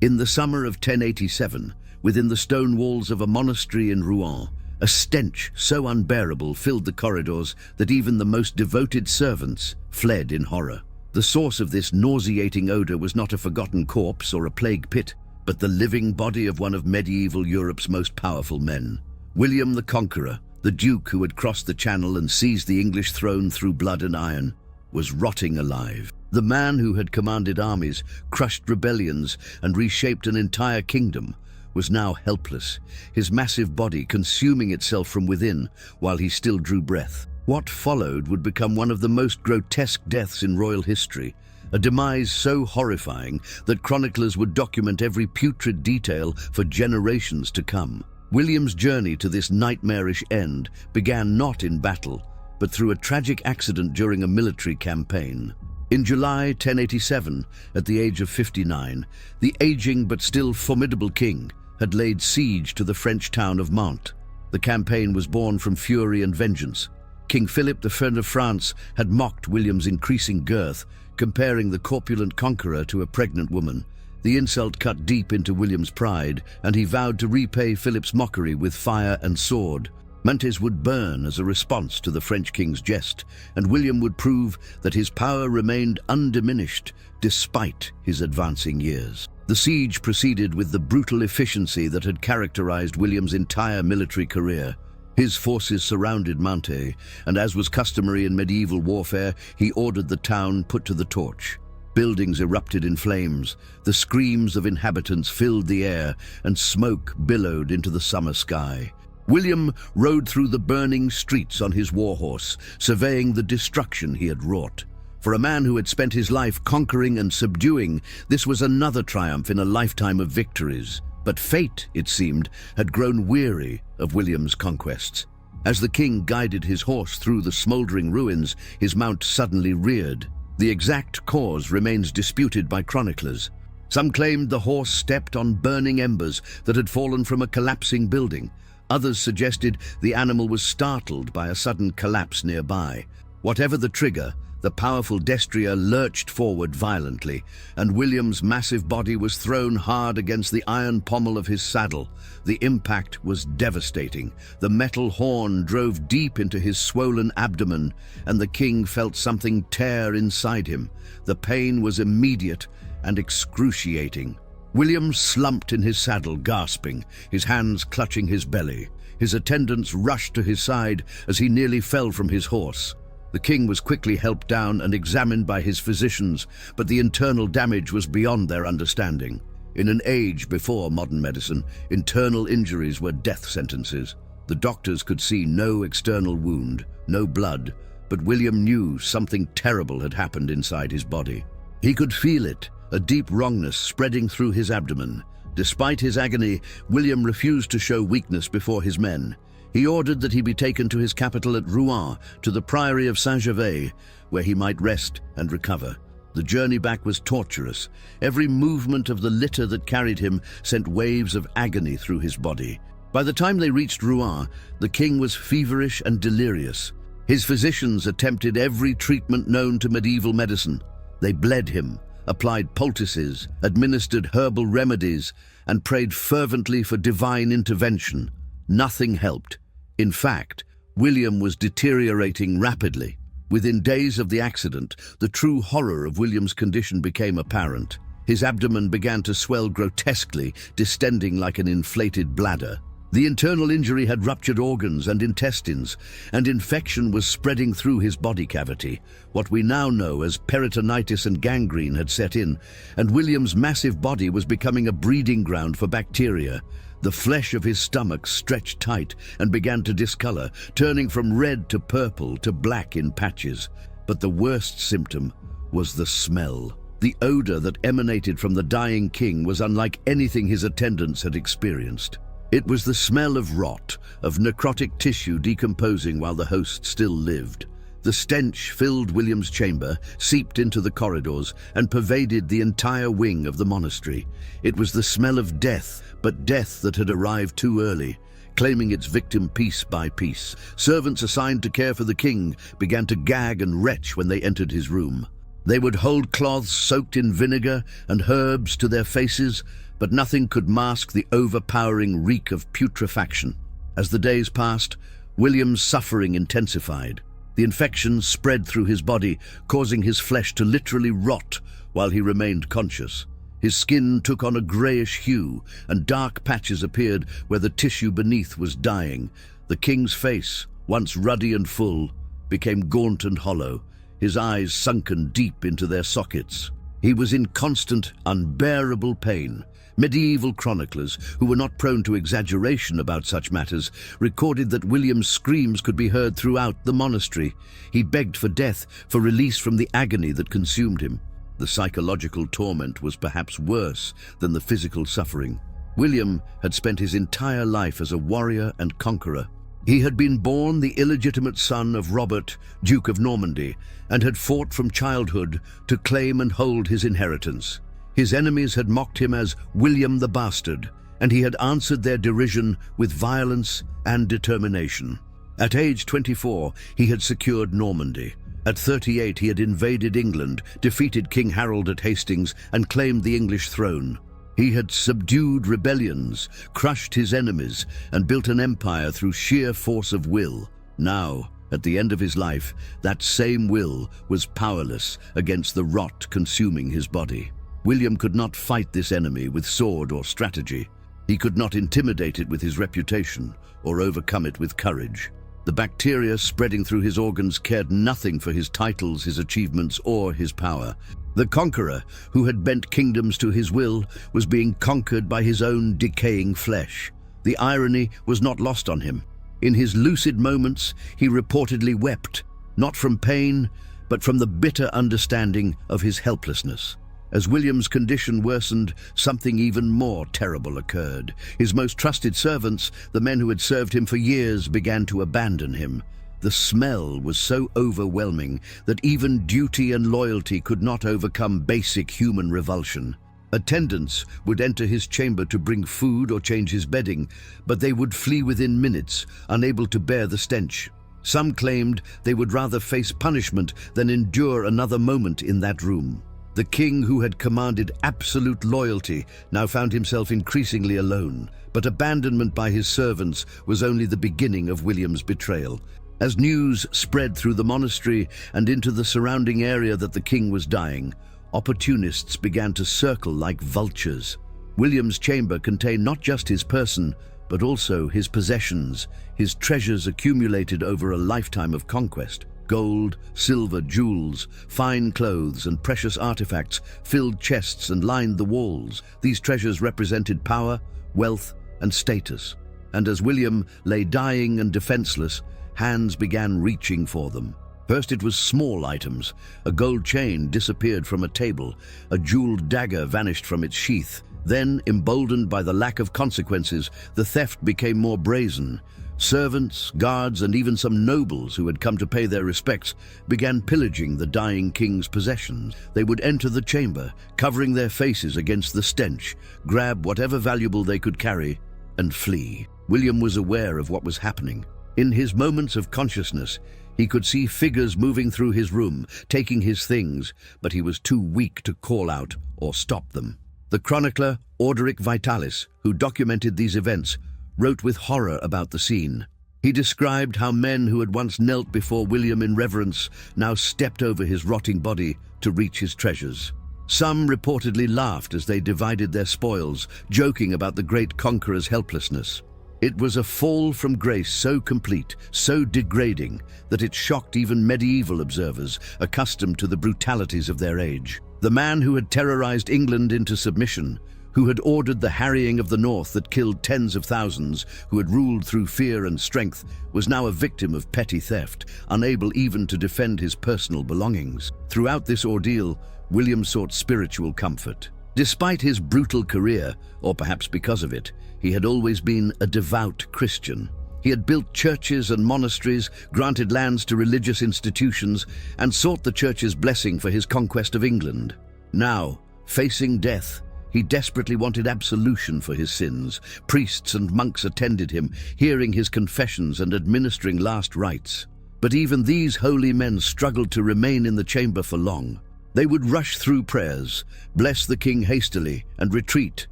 In the summer of 1087, within the stone walls of a monastery in Rouen, a stench so unbearable filled the corridors that even the most devoted servants fled in horror. The source of this nauseating odor was not a forgotten corpse or a plague pit, but the living body of one of medieval Europe's most powerful men. William the Conqueror, the Duke who had crossed the Channel and seized the English throne through blood and iron, was rotting alive. The man who had commanded armies, crushed rebellions, and reshaped an entire kingdom was now helpless, his massive body consuming itself from within while he still drew breath. What followed would become one of the most grotesque deaths in royal history, a demise so horrifying that chroniclers would document every putrid detail for generations to come. William's journey to this nightmarish end began not in battle, but through a tragic accident during a military campaign. In July 1087, at the age of 59, the aging but still formidable king had laid siege to the French town of Mantes. The campaign was born from fury and vengeance. King Philip I of France had mocked William's increasing girth, comparing the corpulent conqueror to a pregnant woman. The insult cut deep into William's pride, and he vowed to repay Philip's mockery with fire and sword. Mantes would burn as a response to the French king's jest, and William would prove that his power remained undiminished despite his advancing years. The siege proceeded with the brutal efficiency that had characterized William's entire military career. His forces surrounded Mantes, and as was customary in medieval warfare, he ordered the town put to the torch. Buildings erupted in flames, the screams of inhabitants filled the air, and smoke billowed into the summer sky. William rode through the burning streets on his warhorse, surveying the destruction he had wrought. For a man who had spent his life conquering and subduing, this was another triumph in a lifetime of victories. But fate, it seemed, had grown weary of William's conquests. As the king guided his horse through the smouldering ruins, his mount suddenly reared. The exact cause remains disputed by chroniclers. Some claimed the horse stepped on burning embers that had fallen from a collapsing building. Others suggested the animal was startled by a sudden collapse nearby. Whatever the trigger, the powerful destrier lurched forward violently, and William's massive body was thrown hard against the iron pommel of his saddle. The impact was devastating. The metal horn drove deep into his swollen abdomen, and the king felt something tear inside him. The pain was immediate and excruciating. William slumped in his saddle, gasping, his hands clutching his belly. His attendants rushed to his side as he nearly fell from his horse. The king was quickly helped down and examined by his physicians, but the internal damage was beyond their understanding. In an age before modern medicine, internal injuries were death sentences. The doctors could see no external wound, no blood, but William knew something terrible had happened inside his body. He could feel it, a deep wrongness spreading through his abdomen. Despite his agony, William refused to show weakness before his men. He ordered that he be taken to his capital at Rouen, to the priory of Saint-Gervais, where he might rest and recover. The journey back was torturous. Every movement of the litter that carried him sent waves of agony through his body. By the time they reached Rouen, the king was feverish and delirious. His physicians attempted every treatment known to medieval medicine. They bled him, applied poultices, administered herbal remedies, and prayed fervently for divine intervention. Nothing helped. In fact, William was deteriorating rapidly. Within days of the accident, the true horror of William's condition became apparent. His abdomen began to swell grotesquely, distending like an inflated bladder. The internal injury had ruptured organs and intestines, and infection was spreading through his body cavity. What we now know as peritonitis and gangrene had set in, and William's massive body was becoming a breeding ground for bacteria. The flesh of his stomach stretched tight and began to discolor, turning from red to purple to black in patches. But the worst symptom was the smell. The odor that emanated from the dying king was unlike anything his attendants had experienced. It was the smell of rot, of necrotic tissue decomposing while the host still lived. The stench filled William's chamber, seeped into the corridors, and pervaded the entire wing of the monastery. It was the smell of death, but death that had arrived too early, claiming its victim piece by piece. Servants assigned to care for the king began to gag and retch when they entered his room. They would hold cloths soaked in vinegar and herbs to their faces, but nothing could mask the overpowering reek of putrefaction. As the days passed, William's suffering intensified. The infection spread through his body, causing his flesh to literally rot while he remained conscious. His skin took on a greyish hue, and dark patches appeared where the tissue beneath was dying. The king's face, once ruddy and full, became gaunt and hollow, his eyes sunken deep into their sockets. He was in constant, unbearable pain. Medieval chroniclers, who were not prone to exaggeration about such matters, recorded that William's screams could be heard throughout the monastery. He begged for death, for release from the agony that consumed him. The psychological torment was perhaps worse than the physical suffering. William had spent his entire life as a warrior and conqueror. He had been born the illegitimate son of Robert, Duke of Normandy, and had fought from childhood to claim and hold his inheritance. His enemies had mocked him as William the Bastard, and he had answered their derision with violence and determination. At age 24, he had secured Normandy. At 38, he had invaded England, defeated King Harold at Hastings, and claimed the English throne. He had subdued rebellions, crushed his enemies, and built an empire through sheer force of will. Now, at the end of his life, that same will was powerless against the rot consuming his body. William could not fight this enemy with sword or strategy. He could not intimidate it with his reputation or overcome it with courage. The bacteria spreading through his organs cared nothing for his titles, his achievements, or his power. The conqueror, who had bent kingdoms to his will, was being conquered by his own decaying flesh. The irony was not lost on him. In his lucid moments, he reportedly wept, not from pain, but from the bitter understanding of his helplessness. As William's condition worsened, something even more terrible occurred. His most trusted servants, the men who had served him for years, began to abandon him. The smell was so overwhelming that even duty and loyalty could not overcome basic human revulsion. Attendants would enter his chamber to bring food or change his bedding, but they would flee within minutes, unable to bear the stench. Some claimed they would rather face punishment than endure another moment in that room. The king, who had commanded absolute loyalty, now found himself increasingly alone, but abandonment by his servants was only the beginning of William's betrayal. As news spread through the monastery and into the surrounding area that the king was dying, opportunists began to circle like vultures. William's chamber contained not just his person, but also his possessions, his treasures accumulated over a lifetime of conquest. Gold, silver, jewels, fine clothes, and precious artifacts filled chests and lined the walls. These treasures represented power, wealth, and status. And as William lay dying and defenseless, hands began reaching for them. First it was small items. A gold chain disappeared from a table. A jeweled dagger vanished from its sheath. Then, emboldened by the lack of consequences, the theft became more brazen. Servants, guards, and even some nobles who had come to pay their respects began pillaging the dying king's possessions. They would enter the chamber, covering their faces against the stench, grab whatever valuable they could carry, and flee. William was aware of what was happening. In his moments of consciousness, he could see figures moving through his room, taking his things, but he was too weak to call out or stop them. The chronicler Orderic Vitalis, who documented these events, wrote with horror about the scene. He described how men who had once knelt before William in reverence now stepped over his rotting body to reach his treasures. Some reportedly laughed as they divided their spoils, joking about the great conqueror's helplessness. It was a fall from grace so complete, so degrading, that it shocked even medieval observers accustomed to the brutalities of their age. The man who had terrorized England into submission, who had ordered the harrying of the north that killed tens of thousands, who had ruled through fear and strength, was now a victim of petty theft, unable even to defend his personal belongings. Throughout this ordeal, William sought spiritual comfort. Despite his brutal career, or perhaps because of it, he had always been a devout Christian. He had built churches and monasteries, granted lands to religious institutions, and sought the church's blessing for his conquest of England. Now, facing death, he desperately wanted absolution for his sins. Priests and monks attended him, hearing his confessions and administering last rites. But even these holy men struggled to remain in the chamber for long. They would rush through prayers, bless the king hastily, and retreat,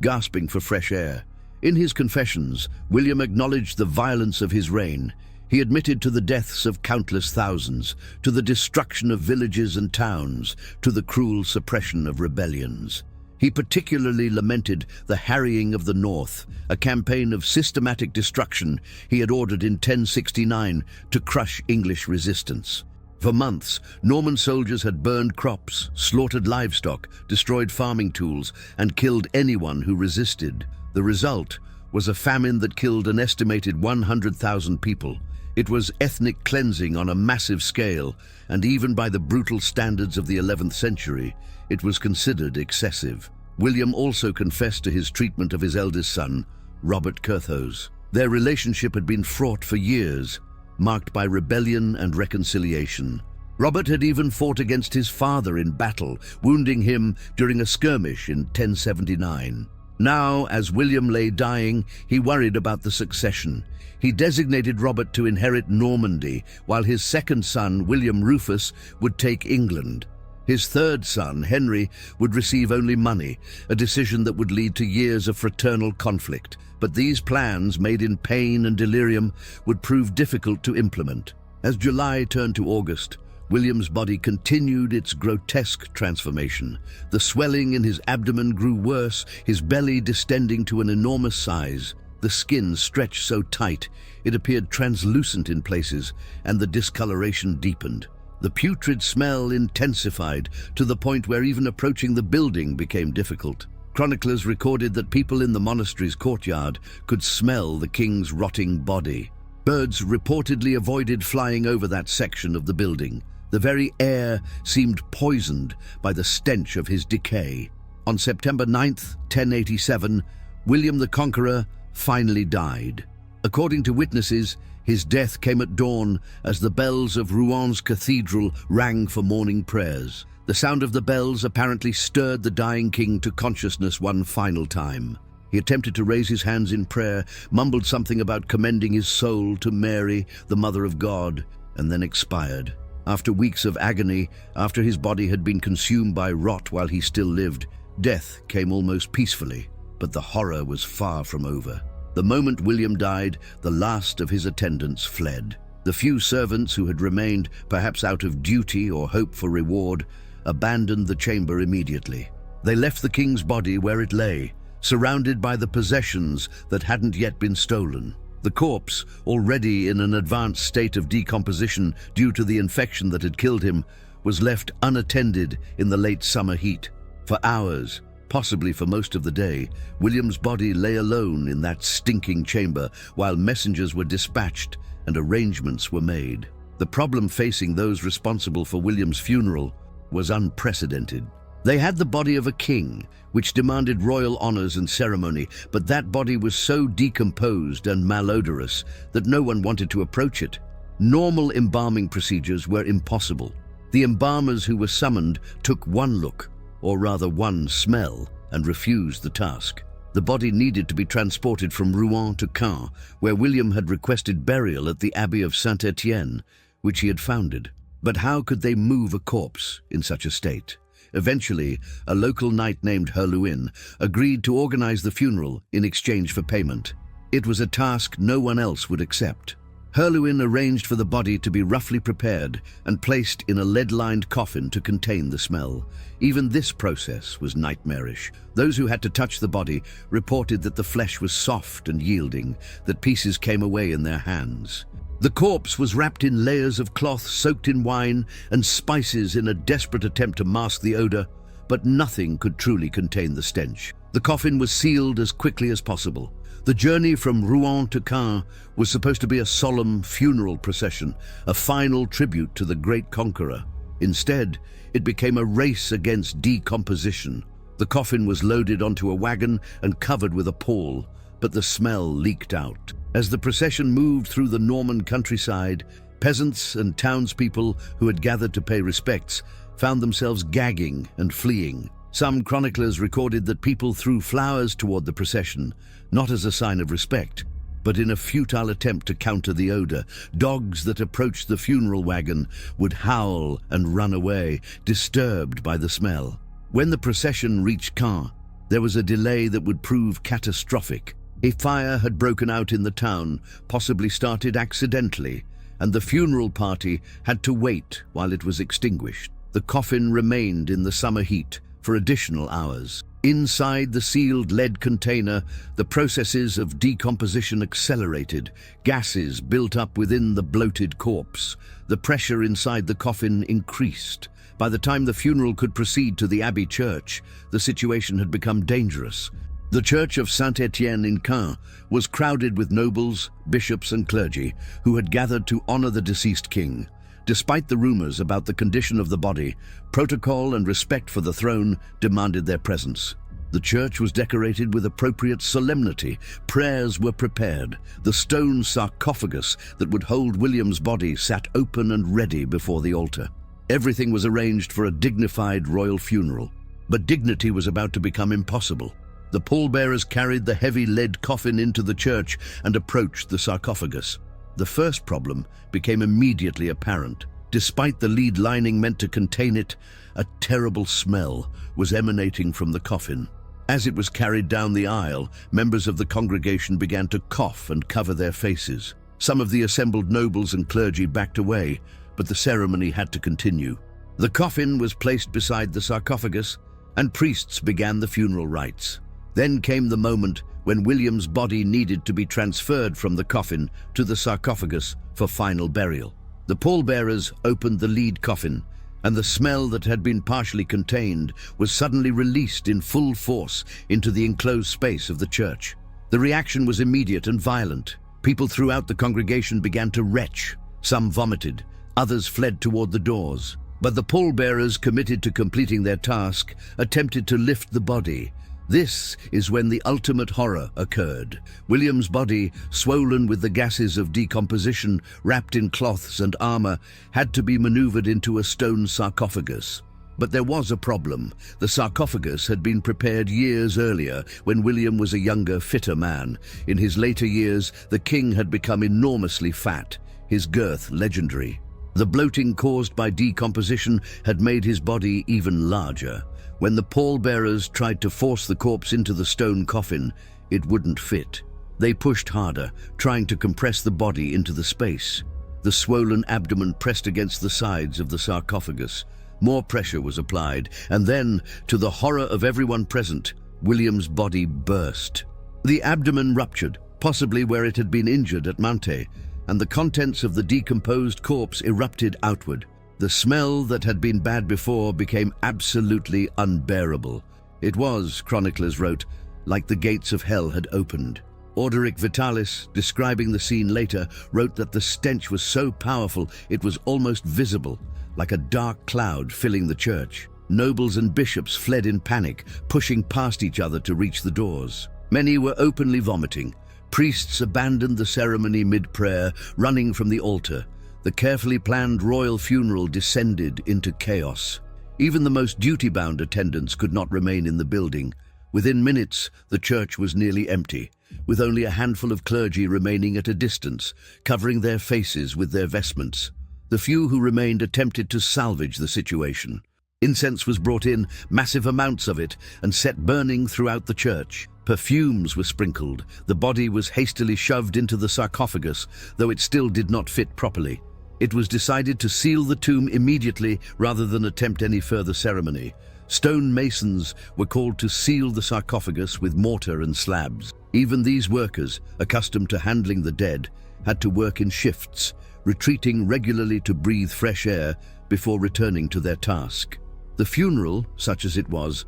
gasping for fresh air. In his confessions, William acknowledged the violence of his reign. He admitted to the deaths of countless thousands, to the destruction of villages and towns, to the cruel suppression of rebellions. He particularly lamented the harrying of the North, a campaign of systematic destruction he had ordered in 1069 to crush English resistance. For months, Norman soldiers had burned crops, slaughtered livestock, destroyed farming tools, and killed anyone who resisted. The result was a famine that killed an estimated 100,000 people. It was ethnic cleansing on a massive scale, and even by the brutal standards of the 11th century, it was considered excessive. William also confessed to his treatment of his eldest son, Robert Curthose. Their relationship had been fraught for years, marked by rebellion and reconciliation. Robert had even fought against his father in battle, wounding him during a skirmish in 1079. Now, as William lay dying, he worried about the succession. He designated Robert to inherit Normandy, while his second son, William Rufus, would take England. His third son, Henry, would receive only money, a decision that would lead to years of fraternal conflict. But these plans, made in pain and delirium, would prove difficult to implement. As July turned to August, William's body continued its grotesque transformation. The swelling in his abdomen grew worse, his belly distending to an enormous size. The skin stretched so tight, it appeared translucent in places, and the discoloration deepened. The putrid smell intensified to the point where even approaching the building became difficult. Chroniclers recorded that people in the monastery's courtyard could smell the king's rotting body. Birds reportedly avoided flying over that section of the building. The very air seemed poisoned by the stench of his decay. On September 9th, 1087, William the Conqueror finally died. According to witnesses, his death came at dawn as the bells of Rouen's cathedral rang for morning prayers. The sound of the bells apparently stirred the dying king to consciousness one final time. He attempted to raise his hands in prayer, mumbled something about commending his soul to Mary, the Mother of God, and then expired. After weeks of agony, after his body had been consumed by rot while he still lived, death came almost peacefully. But the horror was far from over. The moment William died, the last of his attendants fled. The few servants who had remained, perhaps out of duty or hope for reward, abandoned the chamber immediately. They left the king's body where it lay, surrounded by the possessions that hadn't yet been stolen. The corpse, already in an advanced state of decomposition due to the infection that had killed him, was left unattended in the late summer heat. For hours, possibly for most of the day, William's body lay alone in that stinking chamber while messengers were dispatched and arrangements were made. The problem facing those responsible for William's funeral was unprecedented. They had the body of a king, which demanded royal honors and ceremony, but that body was so decomposed and malodorous that no one wanted to approach it. Normal embalming procedures were impossible. The embalmers who were summoned took one look, or rather one smell, and refused the task. The body needed to be transported from Rouen to Caen, where William had requested burial at the Abbey of Saint-Étienne, which he had founded. But how could they move a corpse in such a state? Eventually, a local knight named Herluin agreed to organize the funeral in exchange for payment. It was a task no one else would accept. Herluin arranged for the body to be roughly prepared and placed in a lead-lined coffin to contain the smell. Even this process was nightmarish. Those who had to touch the body reported that the flesh was soft and yielding, that pieces came away in their hands. The corpse was wrapped in layers of cloth soaked in wine and spices in a desperate attempt to mask the odor, but nothing could truly contain the stench. The coffin was sealed as quickly as possible. The journey from Rouen to Caen was supposed to be a solemn funeral procession, a final tribute to the great conqueror. Instead, it became a race against decomposition. The coffin was loaded onto a wagon and covered with a pall, but the smell leaked out. As the procession moved through the Norman countryside, peasants and townspeople who had gathered to pay respects found themselves gagging and fleeing. Some chroniclers recorded that people threw flowers toward the procession, not as a sign of respect, But in a futile attempt to counter the odor, dogs that approached the funeral wagon would howl and run away, disturbed by the smell. When the procession reached Caen, there was a delay that would prove catastrophic. A fire had broken out in the town, possibly started accidentally, and the funeral party had to wait while it was extinguished. The coffin remained in the summer heat for additional hours. Inside the sealed lead container, the processes of decomposition accelerated. Gases built up within the bloated corpse. The pressure inside the coffin increased. By the time the funeral could proceed to the Abbey Church, the situation had become dangerous. The Church of Saint-Étienne in Caen was crowded with nobles, bishops and clergy who had gathered to honor the deceased king. Despite the rumors about the condition of the body, protocol and respect for the throne demanded their presence. The church was decorated with appropriate solemnity. Prayers were prepared. The stone sarcophagus that would hold William's body sat open and ready before the altar. Everything was arranged for a dignified royal funeral. But dignity was about to become impossible. The pallbearers carried the heavy lead coffin into the church and approached the sarcophagus. The first problem became immediately apparent. Despite the lead lining meant to contain it, a terrible smell was emanating from the coffin. As it was carried down the aisle, members of the congregation began to cough and cover their faces. Some of the assembled nobles and clergy backed away, but the ceremony had to continue. The coffin was placed beside the sarcophagus, and priests began the funeral rites. Then came the moment when William's body needed to be transferred from the coffin to the sarcophagus for final burial. The pallbearers opened the lead coffin, and the smell that had been partially contained was suddenly released in full force into the enclosed space of the church. The reaction was immediate and violent. People throughout the congregation began to retch. Some vomited, others fled toward the doors. But the pallbearers, committed to completing their task, attempted to lift the body. This is when the ultimate horror occurred. William's body, swollen with the gases of decomposition, wrapped in cloths and armor, had to be maneuvered into a stone sarcophagus. But there was a problem. The sarcophagus had been prepared years earlier, when William was a younger, fitter man. In his later years, the king had become enormously fat, his girth legendary. The bloating caused by decomposition had made his body even larger. When the pallbearers tried to force the corpse into the stone coffin, it wouldn't fit. They pushed harder, trying to compress the body into the space. The swollen abdomen pressed against the sides of the sarcophagus. More pressure was applied, and then, to the horror of everyone present, William's body burst. The abdomen ruptured, possibly where it had been injured at Mantes, and the contents of the decomposed corpse erupted outward. The smell that had been bad before became absolutely unbearable. It was, chroniclers wrote, like the gates of hell had opened. Orderic Vitalis, describing the scene later, wrote that the stench was so powerful it was almost visible, like a dark cloud filling the church. Nobles and bishops fled in panic, pushing past each other to reach the doors. Many were openly vomiting. Priests abandoned the ceremony mid-prayer, running from the altar. The carefully planned royal funeral descended into chaos. Even the most duty-bound attendants could not remain in the building. Within minutes, the church was nearly empty, with only a handful of clergy remaining at a distance, covering their faces with their vestments. The few who remained attempted to salvage the situation. Incense was brought in, massive amounts of it, and set burning throughout the church. Perfumes were sprinkled. The body was hastily shoved into the sarcophagus, though it still did not fit properly. It was decided to seal the tomb immediately rather than attempt any further ceremony. Stone masons were called to seal the sarcophagus with mortar and slabs. Even these workers, accustomed to handling the dead, had to work in shifts, retreating regularly to breathe fresh air before returning to their task. The funeral, such as it was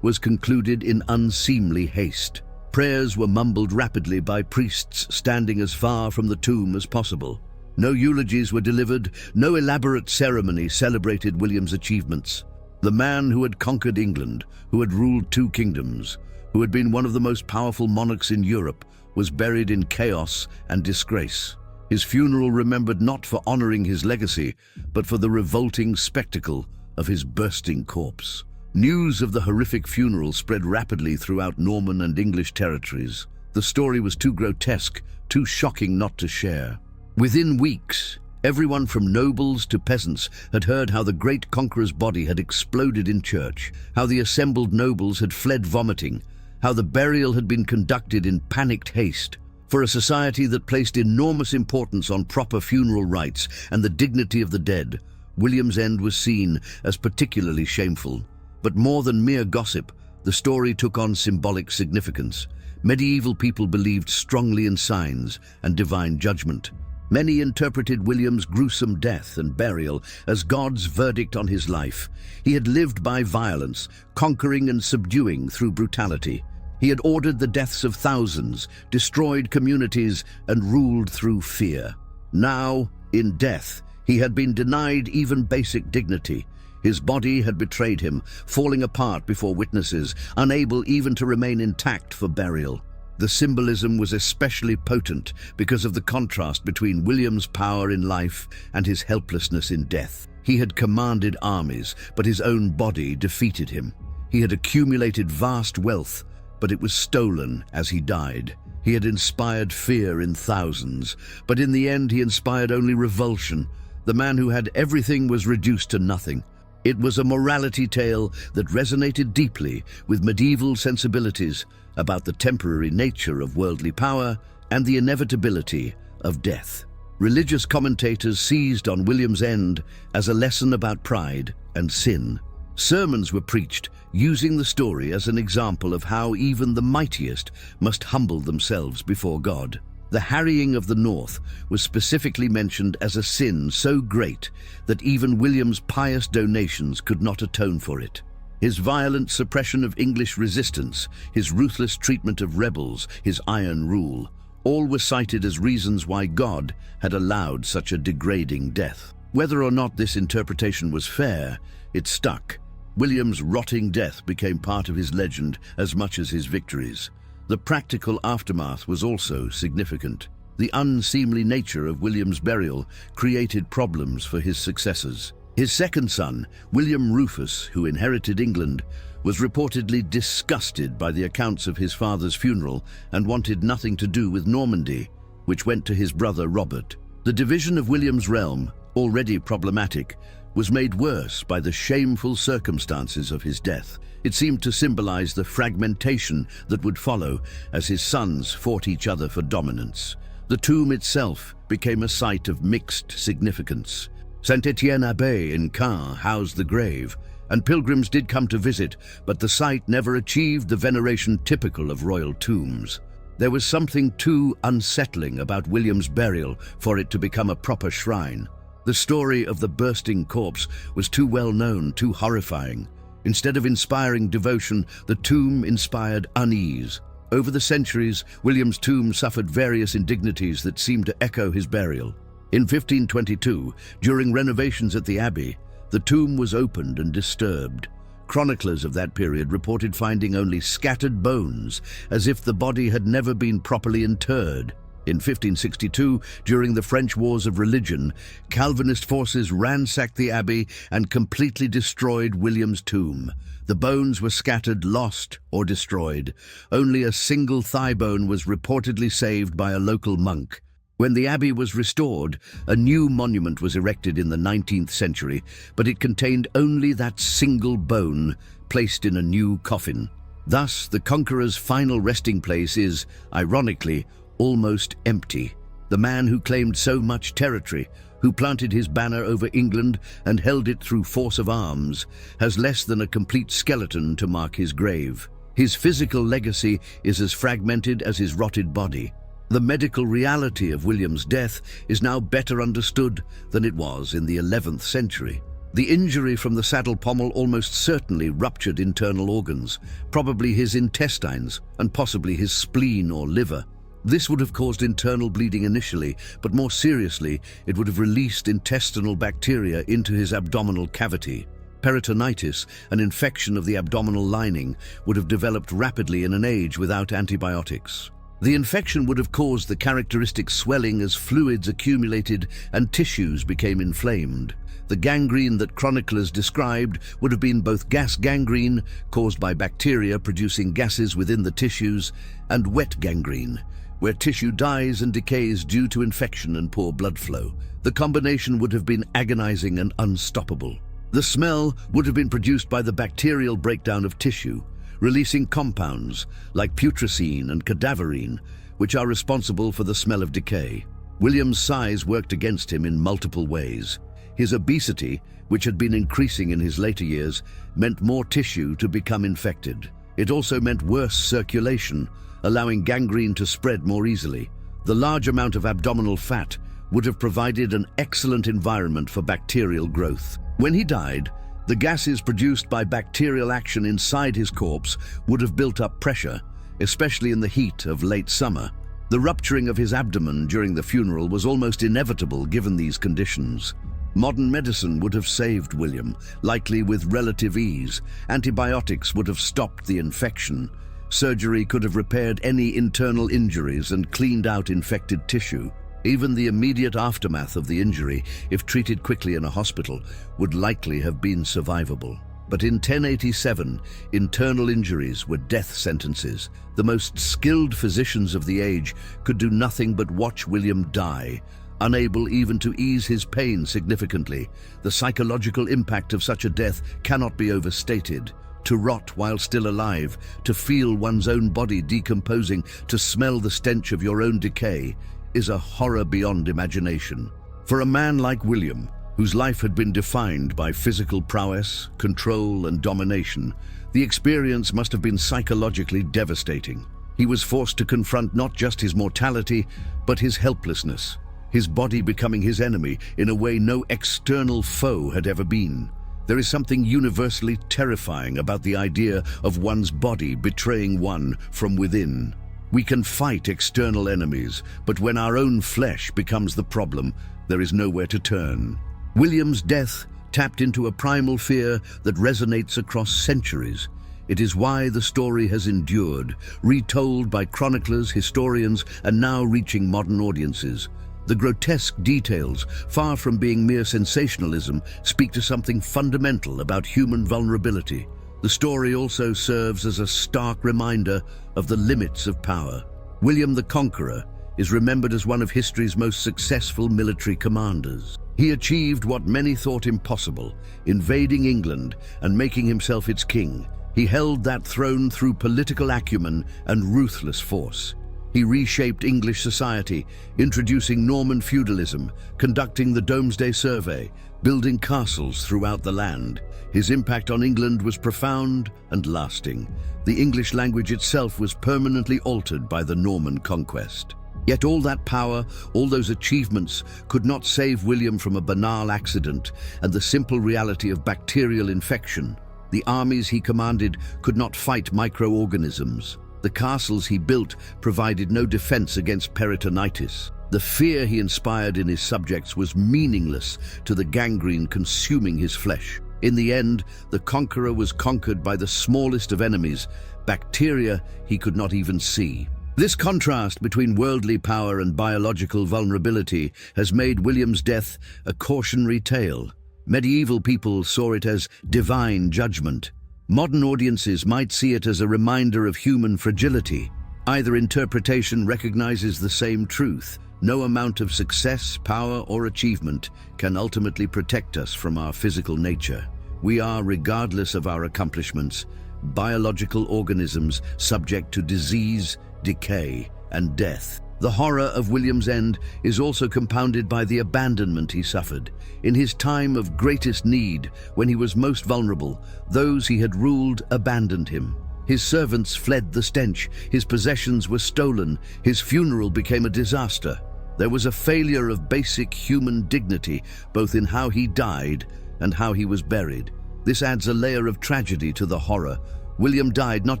concluded in unseemly haste. Prayers were mumbled rapidly by priests standing as far from the tomb as possible. No eulogies were delivered, no elaborate ceremony celebrated William's achievements. The man who had conquered England, who had ruled 2 kingdoms, who had been one of the most powerful monarchs in Europe, was buried in chaos and disgrace. His funeral remembered not for honoring his legacy, but for the revolting spectacle of his bursting corpse. News of the horrific funeral spread rapidly throughout Norman and English territories. The story was too grotesque, too shocking not to share. Within weeks, everyone from nobles to peasants had heard how the great conqueror's body had exploded in church, how the assembled nobles had fled vomiting, how the burial had been conducted in panicked haste. For a society that placed enormous importance on proper funeral rites and the dignity of the dead, William's end was seen as particularly shameful. But more than mere gossip, the story took on symbolic significance. Medieval people believed strongly in signs and divine judgment. Many interpreted William's gruesome death and burial as God's verdict on his life. He had lived by violence, conquering and subduing through brutality. He had ordered the deaths of thousands, destroyed communities, and ruled through fear. Now, in death, he had been denied even basic dignity. His body had betrayed him, falling apart before witnesses, unable even to remain intact for burial. The symbolism was especially potent because of the contrast between William's power in life and his helplessness in death. He had commanded armies, but his own body defeated him. He had accumulated vast wealth, but it was stolen as he died. He had inspired fear in thousands, but in the end he inspired only revulsion. The man who had everything was reduced to nothing. It was a morality tale that resonated deeply with medieval sensibilities about the temporary nature of worldly power and the inevitability of death. Religious commentators seized on William's end as a lesson about pride and sin. Sermons were preached, using the story as an example of how even the mightiest must humble themselves before God. The harrying of the North was specifically mentioned as a sin so great that even William's pious donations could not atone for it. His violent suppression of English resistance, his ruthless treatment of rebels, his iron rule, all were cited as reasons why God had allowed such a degrading death. Whether or not this interpretation was fair, it stuck. William's rotting death became part of his legend as much as his victories. The practical aftermath was also significant. The unseemly nature of William's burial created problems for his successors. His second son, William Rufus, who inherited England, was reportedly disgusted by the accounts of his father's funeral and wanted nothing to do with Normandy, which went to his brother Robert. The division of William's realm, already problematic, was made worse by the shameful circumstances of his death. It seemed to symbolize the fragmentation that would follow as his sons fought each other for dominance. The tomb itself became a site of mixed significance. Saint-Étienne Abbey in Caen housed the grave, and pilgrims did come to visit, but the site never achieved the veneration typical of royal tombs. There was something too unsettling about William's burial for it to become a proper shrine. The story of the bursting corpse was too well known, too horrifying. Instead of inspiring devotion, the tomb inspired unease. Over the centuries, William's tomb suffered various indignities that seemed to echo his burial. In 1522, during renovations at the abbey, the tomb was opened and disturbed. Chroniclers of that period reported finding only scattered bones, as if the body had never been properly interred. In 1562, during the French Wars of Religion, Calvinist forces ransacked the abbey and completely destroyed William's tomb. The bones were scattered, lost, or destroyed. Only a single thigh bone was reportedly saved by a local monk. When the abbey was restored, a new monument was erected in the 19th century, but it contained only that single bone placed in a new coffin. Thus, the conqueror's final resting place is, ironically, almost empty. The man who claimed so much territory, who planted his banner over England and held it through force of arms, has less than a complete skeleton to mark his grave. His physical legacy is as fragmented as his rotted body. The medical reality of William's death is now better understood than it was in the 11th century. The injury from the saddle pommel almost certainly ruptured internal organs, probably his intestines and possibly his spleen or liver. This would have caused internal bleeding initially, but more seriously, it would have released intestinal bacteria into his abdominal cavity. Peritonitis, an infection of the abdominal lining, would have developed rapidly in an age without antibiotics. The infection would have caused the characteristic swelling as fluids accumulated and tissues became inflamed. The gangrene that chroniclers described would have been both gas gangrene, caused by bacteria producing gases within the tissues, and wet gangrene, where tissue dies and decays due to infection and poor blood flow. The combination would have been agonizing and unstoppable. The smell would have been produced by the bacterial breakdown of tissue, releasing compounds like putrescine and cadaverine, which are responsible for the smell of decay. William's size worked against him in multiple ways. His obesity, which had been increasing in his later years, meant more tissue to become infected. It also meant worse circulation, allowing gangrene to spread more easily. The large amount of abdominal fat would have provided an excellent environment for bacterial growth. When he died, the gases produced by bacterial action inside his corpse would have built up pressure, especially in the heat of late summer. The rupturing of his abdomen during the funeral was almost inevitable given these conditions. Modern medicine would have saved William, likely with relative ease. Antibiotics would have stopped the infection. Surgery could have repaired any internal injuries and cleaned out infected tissue. Even the immediate aftermath of the injury, if treated quickly in a hospital, would likely have been survivable. But in 1087, internal injuries were death sentences. The most skilled physicians of the age could do nothing but watch William die, unable even to ease his pain significantly. The psychological impact of such a death cannot be overstated. To rot while still alive, to feel one's own body decomposing, to smell the stench of your own decay, is a horror beyond imagination. For a man like William, whose life had been defined by physical prowess, control, and domination, the experience must have been psychologically devastating. He was forced to confront not just his mortality, but his helplessness, his body becoming his enemy in a way no external foe had ever been. There is something universally terrifying about the idea of one's body betraying one from within. We can fight external enemies, but when our own flesh becomes the problem, there is nowhere to turn. William's death tapped into a primal fear that resonates across centuries. It is why the story has endured, retold by chroniclers, historians, and now reaching modern audiences. The grotesque details, far from being mere sensationalism, speak to something fundamental about human vulnerability. The story also serves as a stark reminder of the limits of power. William the Conqueror is remembered as one of history's most successful military commanders. He achieved what many thought impossible, invading England and making himself its king. He held that throne through political acumen and ruthless force. He reshaped English society, introducing Norman feudalism, conducting the Domesday Survey, building castles throughout the land. His impact on England was profound and lasting. The English language itself was permanently altered by the Norman conquest. Yet all that power, all those achievements, could not save William from a banal accident and the simple reality of bacterial infection. The armies he commanded could not fight microorganisms. The castles he built provided no defense against peritonitis. The fear he inspired in his subjects was meaningless to the gangrene consuming his flesh. In the end, the conqueror was conquered by the smallest of enemies, bacteria he could not even see. This contrast between worldly power and biological vulnerability has made William's death a cautionary tale. Medieval people saw it as divine judgment. Modern audiences might see it as a reminder of human fragility. Either interpretation recognizes the same truth. No amount of success, power, or achievement can ultimately protect us from our physical nature. We are, regardless of our accomplishments, biological organisms subject to disease, decay, and death. The horror of William's end is also compounded by the abandonment he suffered. In his time of greatest need, when he was most vulnerable, those he had ruled abandoned him. His servants fled the stench, his possessions were stolen, his funeral became a disaster. There was a failure of basic human dignity, both in how he died and how he was buried. This adds a layer of tragedy to the horror. William died not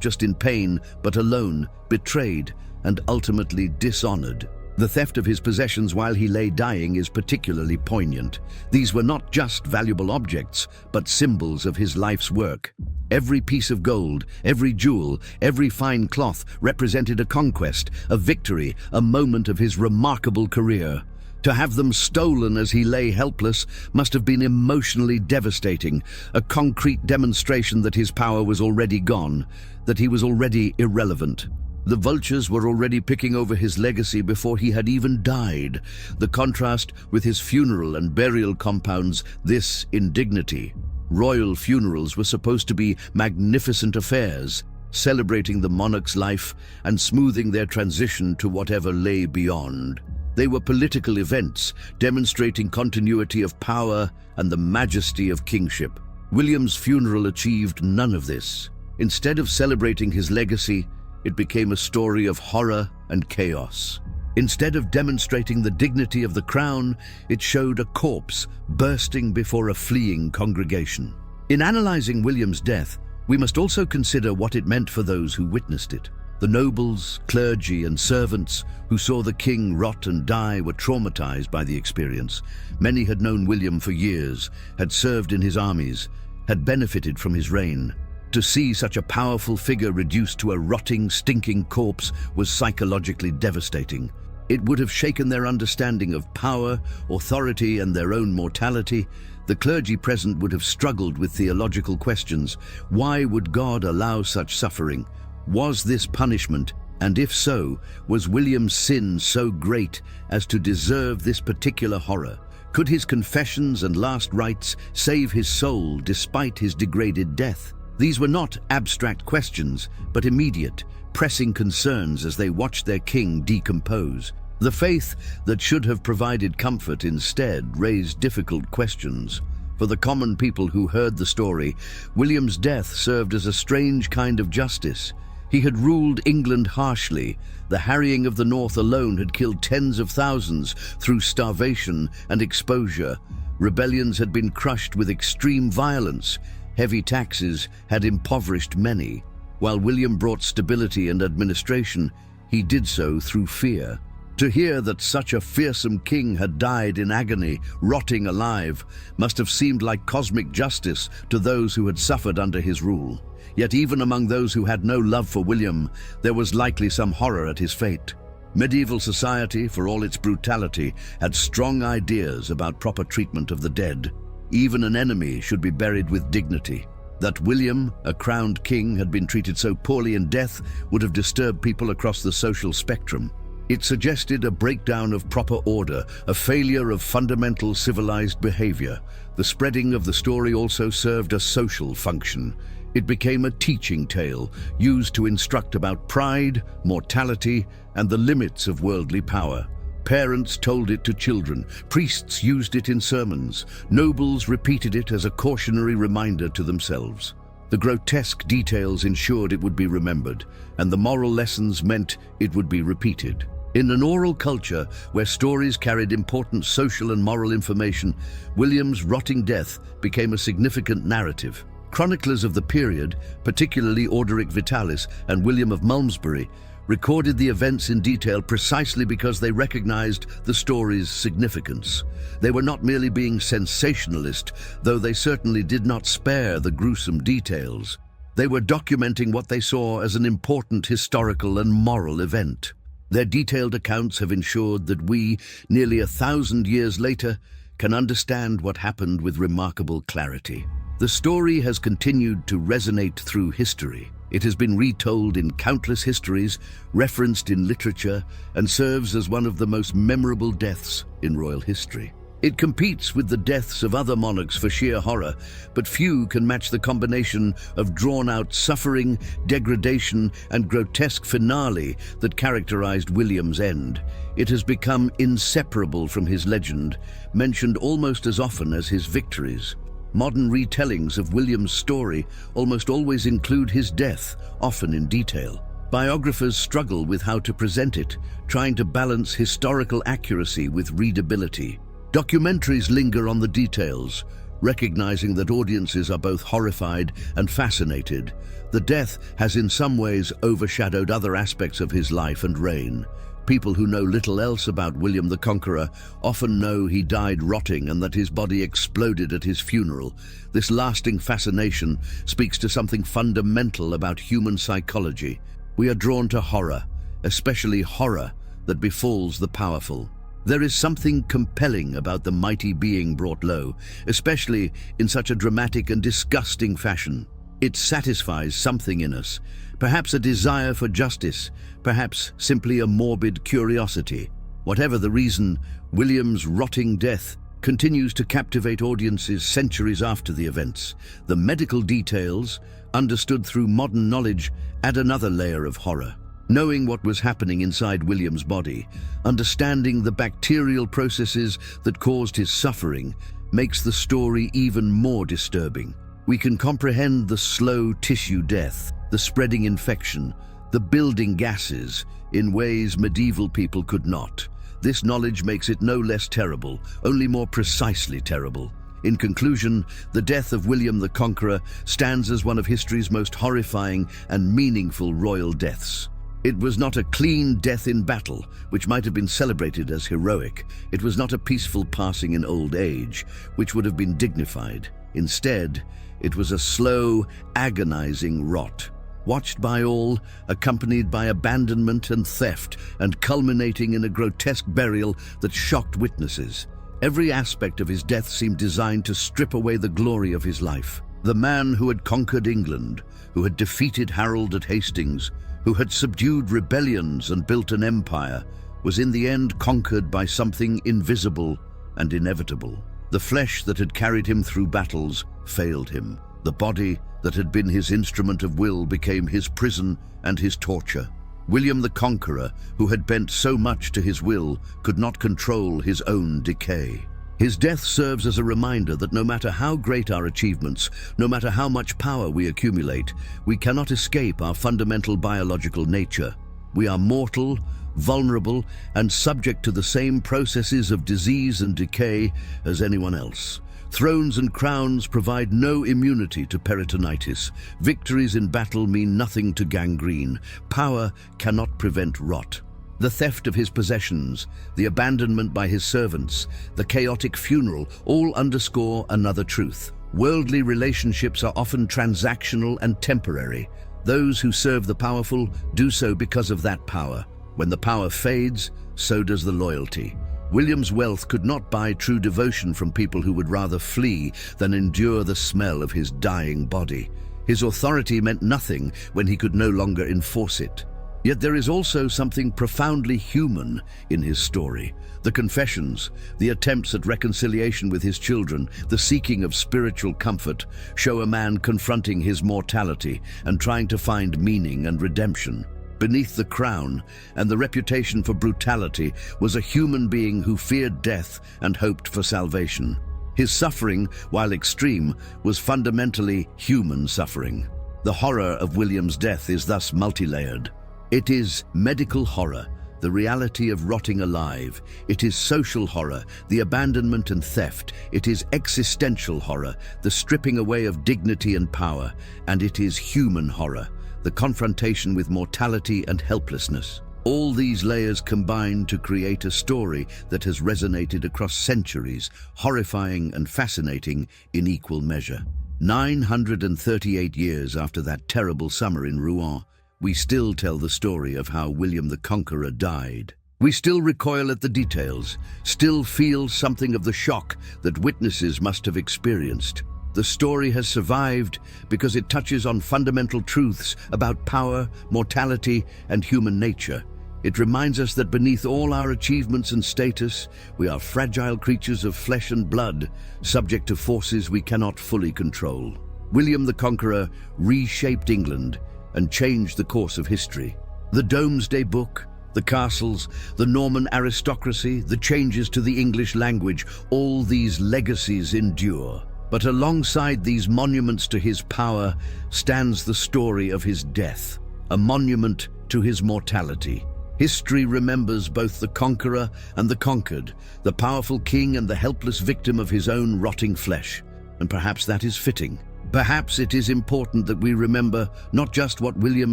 just in pain, but alone, betrayed, and ultimately dishonored. The theft of his possessions while he lay dying is particularly poignant. These were not just valuable objects, but symbols of his life's work. Every piece of gold, every jewel, every fine cloth represented a conquest, a victory, a moment of his remarkable career. To have them stolen as he lay helpless must have been emotionally devastating, a concrete demonstration that his power was already gone, that he was already irrelevant. The vultures were already picking over his legacy before he had even died. The contrast with his funeral and burial compounds this indignity. Royal funerals were supposed to be magnificent affairs, celebrating the monarch's life and smoothing their transition to whatever lay beyond. They were political events, demonstrating continuity of power and the majesty of kingship. William's funeral achieved none of this. Instead of celebrating his legacy, it became a story of horror and chaos. Instead of demonstrating the dignity of the crown, it showed a corpse bursting before a fleeing congregation. In analyzing William's death, we must also consider what it meant for those who witnessed it. The nobles, clergy, and servants who saw the king rot and die were traumatized by the experience. Many had known William for years, had served in his armies, had benefited from his reign. To see such a powerful figure reduced to a rotting, stinking corpse was psychologically devastating. It would have shaken their understanding of power, authority, and their own mortality. The clergy present would have struggled with theological questions. Why would God allow such suffering? Was this punishment? And if so, was William's sin so great as to deserve this particular horror? Could his confessions and last rites save his soul despite his degraded death? These were not abstract questions, but immediate, pressing concerns as they watched their king decompose. The faith that should have provided comfort instead raised difficult questions. For the common people who heard the story, William's death served as a strange kind of justice. He had ruled England harshly. The harrying of the North alone had killed tens of thousands through starvation and exposure. Rebellions had been crushed with extreme violence. Heavy taxes had impoverished many. While William brought stability and administration, he did so through fear. To hear that such a fearsome king had died in agony, rotting alive, must have seemed like cosmic justice to those who had suffered under his rule. Yet even among those who had no love for William, there was likely some horror at his fate. Medieval society, for all its brutality, had strong ideas about proper treatment of the dead. Even an enemy should be buried with dignity. That William, a crowned king, had been treated so poorly in death would have disturbed people across the social spectrum. It suggested a breakdown of proper order, a failure of fundamental civilized behavior. The spreading of the story also served a social function. It became a teaching tale, used to instruct about pride, mortality, and the limits of worldly power. Parents told it to children, priests used it in sermons, nobles repeated it as a cautionary reminder to themselves. The grotesque details ensured it would be remembered, and the moral lessons meant it would be repeated. In an oral culture where stories carried important social and moral information, William's rotting death became a significant narrative. Chroniclers of the period, particularly Orderic Vitalis and William of Malmesbury, recorded the events in detail precisely because they recognized the story's significance. They were not merely being sensationalist, though they certainly did not spare the gruesome details. They were documenting what they saw as an important historical and moral event. Their detailed accounts have ensured that we, nearly 1,000 years later, can understand what happened with remarkable clarity. The story has continued to resonate through history. It has been retold in countless histories, referenced in literature, and serves as one of the most memorable deaths in royal history. It competes with the deaths of other monarchs for sheer horror, but few can match the combination of drawn-out suffering, degradation, and grotesque finale that characterized William's end. It has become inseparable from his legend, mentioned almost as often as his victories. Modern retellings of William's story almost always include his death, often in detail. Biographers struggle with how to present it, trying to balance historical accuracy with readability. Documentaries linger on the details, recognizing that audiences are both horrified and fascinated. The death has in some ways overshadowed other aspects of his life and reign. People who know little else about William the Conqueror often know he died rotting and that his body exploded at his funeral. This lasting fascination speaks to something fundamental about human psychology. We are drawn to horror, especially horror that befalls the powerful. There is something compelling about the mighty being brought low, especially in such a dramatic and disgusting fashion. It satisfies something in us, perhaps a desire for justice, perhaps simply a morbid curiosity. Whatever the reason, William's rotting death continues to captivate audiences centuries after the events. The medical details, understood through modern knowledge, add another layer of horror. Knowing what was happening inside William's body, understanding the bacterial processes that caused his suffering, makes the story even more disturbing. We can comprehend the slow tissue death, the spreading infection, the building gases, in ways medieval people could not. This knowledge makes it no less terrible, only more precisely terrible. In conclusion, the death of William the Conqueror stands as one of history's most horrifying and meaningful royal deaths. It was not a clean death in battle, which might have been celebrated as heroic. It was not a peaceful passing in old age, which would have been dignified. Instead, it was a slow, agonizing rot, watched by all, accompanied by abandonment and theft, and culminating in a grotesque burial that shocked witnesses. Every aspect of his death seemed designed to strip away the glory of his life. The man who had conquered England, who had defeated Harold at Hastings, who had subdued rebellions and built an empire, was in the end conquered by something invisible and inevitable. The flesh that had carried him through battles failed him. The body that had been his instrument of will became his prison and his torture. William the Conqueror, who had bent so much to his will, could not control his own decay. His death serves as a reminder that no matter how great our achievements, no matter how much power we accumulate, we cannot escape our fundamental biological nature. We are mortal, vulnerable, and subject to the same processes of disease and decay as anyone else. Thrones and crowns provide no immunity to peritonitis. Victories in battle mean nothing to gangrene. Power cannot prevent rot. The theft of his possessions, the abandonment by his servants, the chaotic funeral all underscore another truth. Worldly relationships are often transactional and temporary. Those who serve the powerful do so because of that power. When the power fades, so does the loyalty. William's wealth could not buy true devotion from people who would rather flee than endure the smell of his dying body. His authority meant nothing when he could no longer enforce it. Yet there is also something profoundly human in his story. The confessions, the attempts at reconciliation with his children, the seeking of spiritual comfort, show a man confronting his mortality and trying to find meaning and redemption. Beneath the crown and the reputation for brutality was a human being who feared death and hoped for salvation. His suffering, while extreme, was fundamentally human suffering. The horror of William's death is thus multi-layered. It is medical horror, the reality of rotting alive. It is social horror, the abandonment and theft. It is existential horror, the stripping away of dignity and power. And it is human horror, the confrontation with mortality and helplessness. All these layers combine to create a story that has resonated across centuries, horrifying and fascinating in equal measure. 938 years after that terrible summer in Rouen, we still tell the story of how William the Conqueror died. We still recoil at the details, still feel something of the shock that witnesses must have experienced. The story has survived because it touches on fundamental truths about power, mortality, and human nature. It reminds us that beneath all our achievements and status, we are fragile creatures of flesh and blood, subject to forces we cannot fully control. William the Conqueror reshaped England and changed the course of history. The Domesday Book, the castles, the Norman aristocracy, the changes to the English language, all these legacies endure. But alongside these monuments to his power stands the story of his death, a monument to his mortality. History remembers both the conqueror and the conquered, the powerful king and the helpless victim of his own rotting flesh. And perhaps that is fitting. Perhaps it is important that we remember not just what William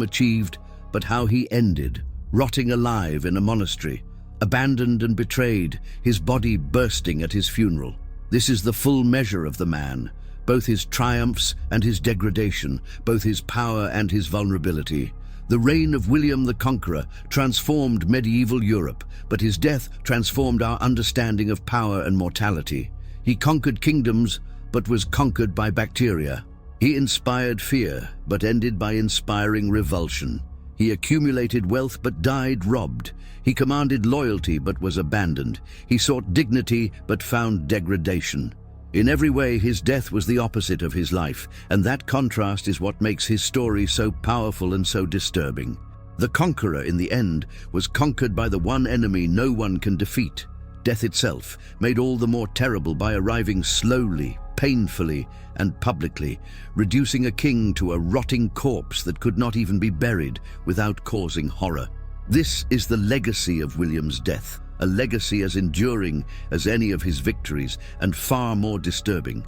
achieved, but how he ended, rotting alive in a monastery, abandoned and betrayed, his body bursting at his funeral. This is the full measure of the man, both his triumphs and his degradation, both his power and his vulnerability. The reign of William the Conqueror transformed medieval Europe, but his death transformed our understanding of power and mortality. He conquered kingdoms, but was conquered by bacteria. He inspired fear, but ended by inspiring revulsion. He accumulated wealth, but died robbed. He commanded loyalty, but was abandoned. He sought dignity, but found degradation. In every way, his death was the opposite of his life, and that contrast is what makes his story so powerful and so disturbing. The conqueror, in the end, was conquered by the one enemy no one can defeat, death itself, made all the more terrible by arriving slowly, painfully, and publicly, reducing a king to a rotting corpse that could not even be buried without causing horror. This is the legacy of William's death, a legacy as enduring as any of his victories and far more disturbing.